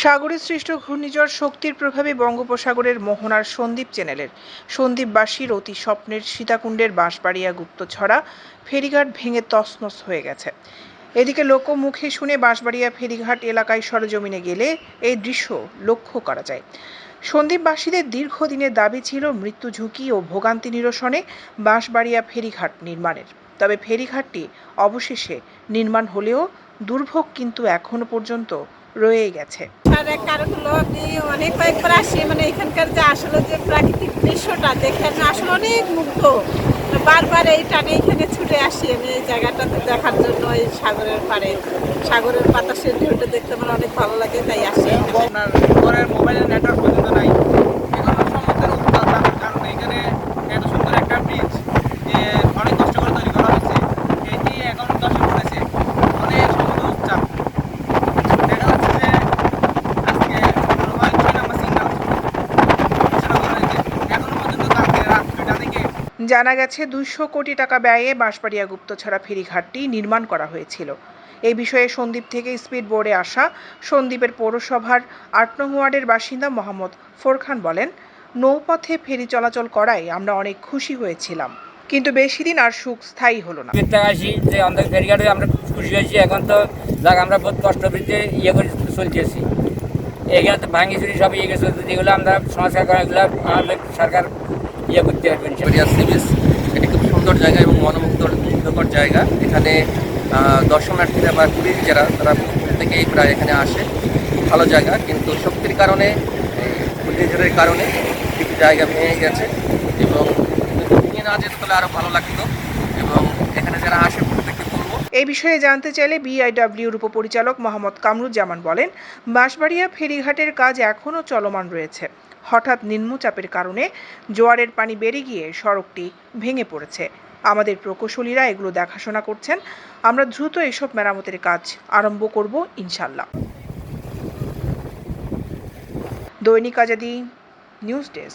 সাগরে সৃষ্ট ঘূর্ণিঝড় শক্তির প্রভাবে বঙ্গোপসাগরের মোহনার সন্দ্বীপ চ্যানেলের সন্দ্বীপবাসীর অতি স্বপ্নের সীতাকুণ্ডের বাঁশবাড়িয়া গুপ্তছড়া ফেরিঘাট ভেঙে তছনছ হয়ে গেছে। এদিকে লোকমুখে শুনে বাঁশবাড়িয়া ফেরিঘাট এলাকায় সরেজমিনে গেলে এই দৃশ্য লক্ষ্য করা যায়। সন্দ্বীপবাসীদের দীর্ঘদিনের দাবি ছিল মৃত্যু ঝুঁকি ও ভোগান্তি নিরসনে বাঁশবাড়িয়া ফেরিঘাট নির্মাণের। তবে ফেরিঘাটটি অবশেষে নির্মাণ হলেও দুর্ভোগ কিন্তু এখনো পর্যন্ত রয়েই গেছে। কারণ হলো আমি অনেক কয়েকবার আসি, এখানকার যে আসলে যে প্রাকৃতিক দৃশ্যটা দেখে আমি আসলে অনেক মুগ্ধ। বারবার এই টানে এখানে ছুটে আসি আমি এই জায়গাটাতে দেখার জন্য। এই সাগরের পাড়ে সাগরের বাতাসের ঢেউটা দেখতে আমার অনেক ভালো লাগে, তাই আসি। আপনার ঘরের মোবাইলের নেটওয়ার্ক পর্যন্ত নাই, এগুলো সমুদ্রের উত্তাপ থাকার কারণে এখানে এত সুন্দর একটা ব্রিজ যে অনেক কষ্ট করে তৈরি করা হয়েছে, এটি এখন দশে পড়েছে। অনেক সমুদ্র উত্তাপ দেখা যাচ্ছে যে আজকে মনে হয় 6 নম্বর সিগন্যাল ঘোষণা করা হয়েছে। এখনো পর্যন্ত কালকে রাত 2টা থেকে জানা গেছে 200 কোটি টাকা ব্যয়ে বাঁশবাড়িয়া গুপ্তছড়া ফেরিঘাটটি নির্মাণ করা হয়েছিল। এই বিষয়ে সন্দ্বীপ থেকে স্পিড বোর্ডে আসা সন্দ্বীপের পৌরসভার 8 নং ওয়ার্ডের বাসিন্দা মোহাম্মদ ফোরখান বলেন, নৌপথে ফেরি চলাচল করায় আমরা অনেক খুশি হয়েছিলাম, কিন্তু বেশি দিন আর সুখ স্থায়ী হলো না। আসি যে আমাদের ফেরিঘাটে আমরা খুশি হয়েছি, এখন তো যাক আমরা বহুত কষ্ট বৃদ্ধি করে চলতেছি। এখানে তো ভাঙি চুরি সব গেছে, যেগুলো আমরা সংস্কার করা এগুলো আমাদের সরকার করতে পারবেন। এটি খুব সুন্দর জায়গা এবং মনোমুগ্ধকর জায়গা। এখানে দর্শনার্থীরা বা টুরিস্ট যারা তারা প্রত্যেকেই প্রায় এখানে আসে। ভালো জায়গা, কিন্তু শক্তির কারণে ঘূর্ণিঝড়ের কারণে কিছু জায়গা ভেঙে গেছে এবং ভেঙে না যেতে তাহলে আরও ভালো লাগতো। এবং এখানে যারা আসে প্রত্যেককে বলবো। এই বিষয়ে জানতে চাইলে বিআইডব্লিউর উপপরিচালক মোহাম্মদ কামরুজ্জামান বলেন, বাঁশবাড়িয়া ফেরিঘাটের কাজ এখনও চলমান রয়েছে। হঠাৎ নিম্নচাপের কারণে জোয়ারের পানি বেড়ে গিয়ে সড়কটি ভেঙে পড়েছে। আমাদের প্রকৌশলীরা এগুলো দেখাশোনা করছেন। আমরা দ্রুত এসব মেরামতের কাজ আরম্ভ করব ইনশাল্লাহ। দৈনিক আজাদী নিউজ ডেস্ক।